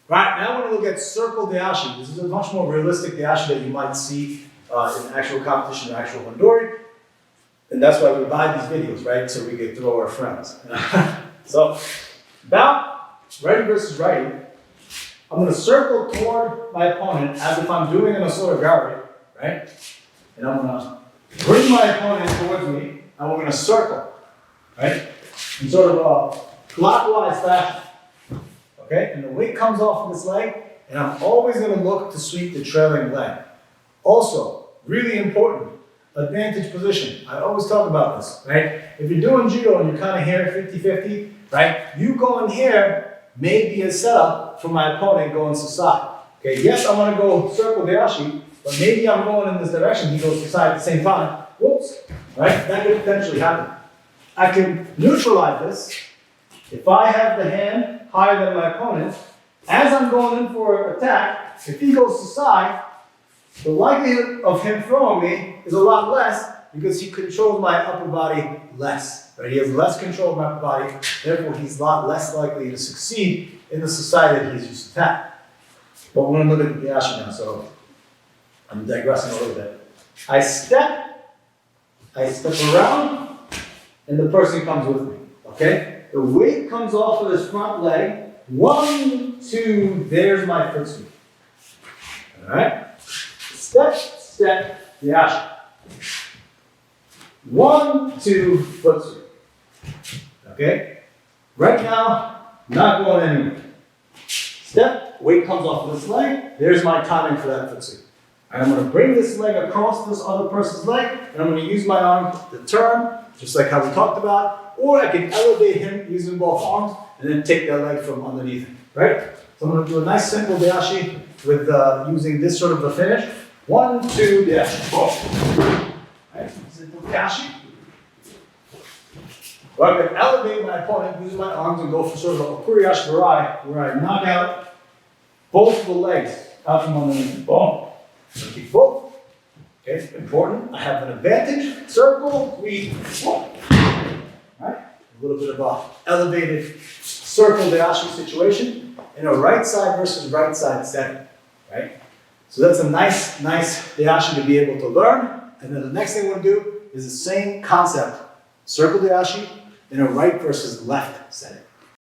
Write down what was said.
Right, now we're going to look at circle Deashi. This is a much more realistic Deashi that you might see in actual competition or actual Handori. And that's why we buy these videos, right? So we can throw our friends. So, bow, righty versus righty. I'm going to circle toward my opponent as if I'm doing an osotogari, right? And I'm going to bring my opponent towards me, and we're going to circle, right? In sort of a clockwise fashion. Okay, and the weight comes off of this leg, and I'm always going to look to sweep the trailing leg. Also, really important, advantage position. I always talk about this, right? If you're doing judo and you're kind of here 50-50, right? You going here may be a setup for my opponent going to side. Okay, yes, I want to go circle Deashi, but maybe I'm going in this direction, he goes to side at the same time. Whoops, right? That could potentially happen. I can neutralize this. If I have the hand higher than my opponent, as I'm going in for attack, if he goes to side, the likelihood of him throwing me is a lot less because he controls my upper body less. Right? He has less control of my upper body, therefore he's a lot less likely to succeed in the society that he's used to attack. But we're going to look at the Deashi now, so I'm digressing a little bit. I step around, and the person comes with me, okay? The weight comes off of his front leg. 1, 2, there's my foot sweep. All right? Step, step, Deashi. 1, 2, foot sweep. Okay? Right now, not going anywhere. Step, weight comes off of this leg. There's my timing for that foot sweep. And I'm going to bring this leg across this other person's leg, and I'm going to use my arm to turn, just like how we talked about. Or I can elevate him using both arms and then take that leg from underneath him, right? So I'm going to do a nice simple Deashi with using this sort of a finish. 1, 2, Deashi. Boom. Right? Simple Deashi. Or I can elevate my opponent using my arms and go for sort of a Deashi-Barai where I knock out both of the legs out from underneath. Boom. So keep both. Okay, important. I have an advantage. Circle, boom. Right? A little bit of a elevated circle Deashi situation in a right side versus right side setting, right? So that's a nice Deashi to be able to learn. And then the next thing we're going to do is the same concept, circle Deashi in a right versus left setting.